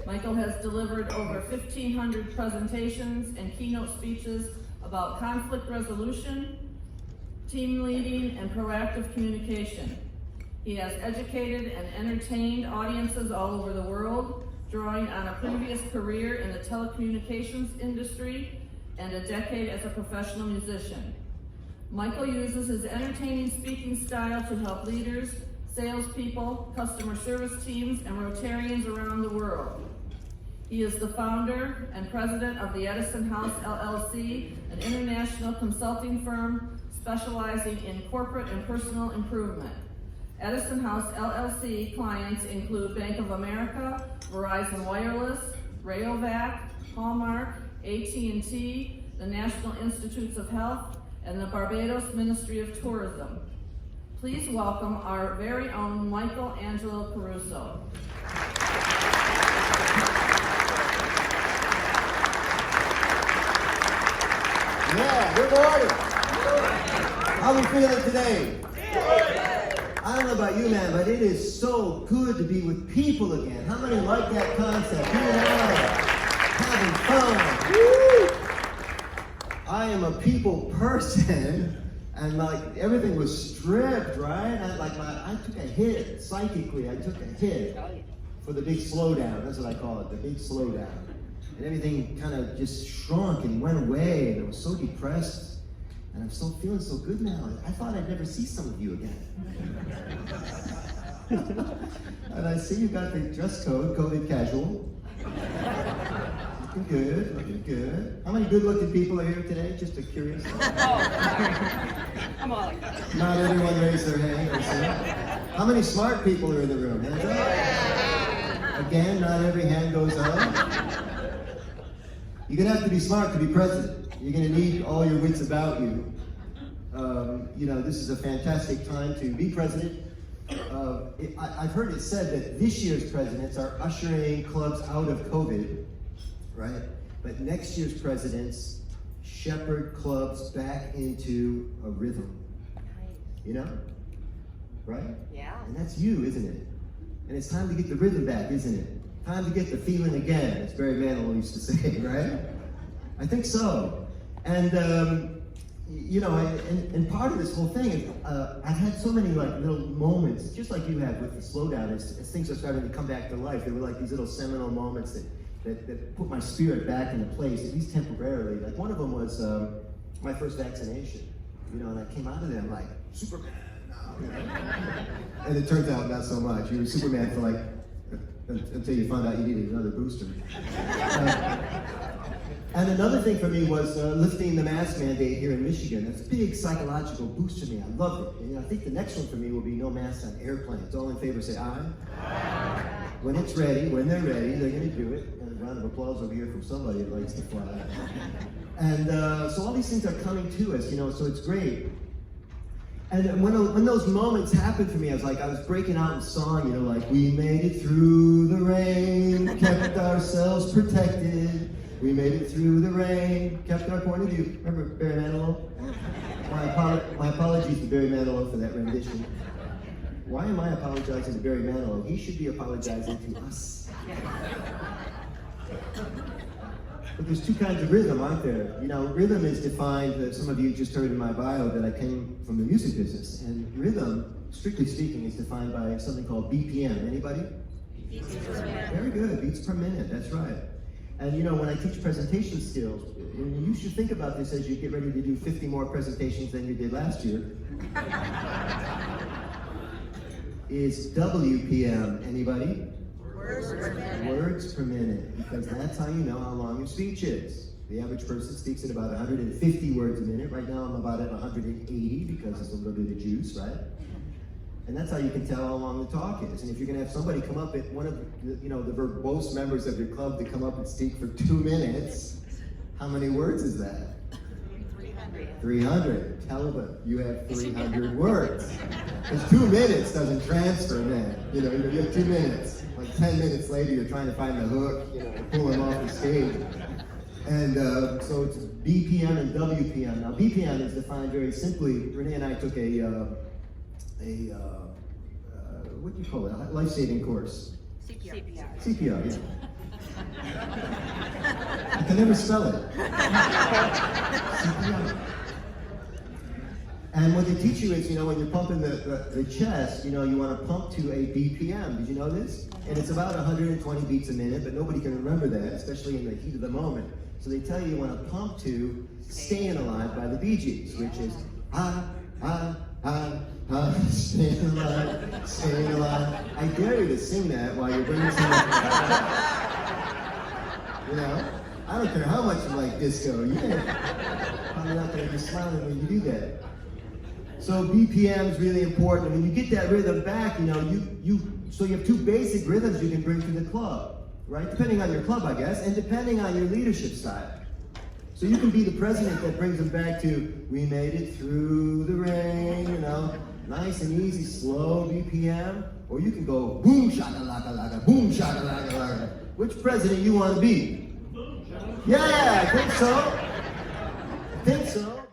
Michael has delivered over 1,500 presentations and keynote speeches about conflict resolution, team leading, and proactive communication. He has educated and entertained audiences all over the world, drawing on a previous career in the telecommunications industry and a decade as a professional musician. Michael uses his entertaining speaking style to help leaders, salespeople, customer service teams, and Rotarians around the world. He is the founder and president of the Edison House LLC, an international consulting firm specializing in corporate and personal improvement. Edison House LLC clients include Bank of America, Verizon Wireless, Rayovac, Hallmark, AT&T, the National Institutes of Health, and the Barbados Ministry of Tourism. Please welcome our very own Michael Angelo Caruso. Yeah, good morning. How are we feeling today? I don't know about you, man, but it is so good to be with people again. How many like that concept? You and I, having fun. Woo! I am a people person, and like everything was stripped, right? I took a hit psychically. I took a hit for the big slowdown. That's what I call it, the big slowdown. And everything kind of just shrunk and went away, and I was so depressed. And I'm still feeling so good now. I thought I'd never see some of you again. And I see you got the dress code, COVID casual. Looking good, looking good. How many good-looking people are here today? Just a curious. I'm all like that. Not everyone raised their hand. How many smart people are in the room? Hands up. Again, not every hand goes up. You're gonna have to be smart to be president. You're gonna need all your wits about you. This is a fantastic time to be president. I've heard it said that this year's presidents are ushering clubs out of COVID, right? But next year's presidents shepherd clubs back into a rhythm. You know? Right? Yeah. And that's you, isn't it? And it's time to get the rhythm back, isn't it? Time to get the feeling again, as Barry Manilow used to say, right? I think so. And, and part of this whole thing is I've had so many like little moments, just like you have with the slowdown, as things are starting to come back to life. There were like these little seminal moments that put my spirit back into place, at least temporarily. Like one of them was my first vaccination, and I came out of there like, Superman. And it turns out not so much. You were Superman for like, until you found out you needed another booster. And another thing for me was lifting the mask mandate here in Michigan. That's a big psychological boost to me. I love it. And I think the next one for me will be no masks on airplanes. All in favor say aye. Aye. When it's ready, when they're ready, they're going to do it. And a round of applause over here from somebody that likes to fly. And so all these things are coming to us, so it's great. And when those moments happened for me, I was breaking out in song, like, we made it through the rain, kept ourselves protected. We made it through the rain, kept our point of view. Remember Barry Manilow? My apologies to Barry Manilow for that rendition. Why am I apologizing to Barry Manilow? He should be apologizing to us. But there's two kinds of rhythm, aren't there? Rhythm is defined, some of you just heard in my bio that I came from the music business. And rhythm, strictly speaking, is defined by something called BPM. Anybody? Beats per minute. Very good, beats per minute, that's right. And when I teach presentation skills, and you should think about this as you get ready to do 50 more presentations than you did last year, is WPM. Anybody? Words per minute. Words per minute, because that's how you know how long your speech is. The average person speaks at about 150 words a minute. Right now I'm about at 180 because it's a little bit of juice, right? And that's how you can tell how long the talk is. And if you're going to have somebody come up at one of the verbose members of your club to come up and speak for 2 minutes, how many words is that? 300. 300. Tell them you have 300 words. Because 2 minutes doesn't transfer, man. You have 2 minutes. Like 10 minutes later, you're trying to find the hook, to pull him off the stage. And so it's BPM and WPM. Now, BPM is defined very simply. Renee and I took what do you call it? A life-saving course. CPR. CPR, yeah. I can never spell it. CPR. And what they teach you is, when you're pumping the chest, you want to pump to a BPM. Did you know this? And it's about 120 beats a minute, but nobody can remember that, especially in the heat of the moment. So they tell you want to pump to Staying Alive by the Bee Gees, which is staying alive, staying alive. I dare you to sing that while you're bringing someone. I don't care how much you like disco. You're probably not going to be smiling when you do that. So BPM is really important. When you get that rhythm back, so you have two basic rhythms you can bring to the club, right? Depending on your club, I guess, and depending on your leadership style. So you can be the president that brings them back to, we made it through the rain, nice and easy, slow BPM. Or you can go, boom, shaka-laka-laka, boom, shaka-laka-laka. Which president you want to be? Yeah, I think so.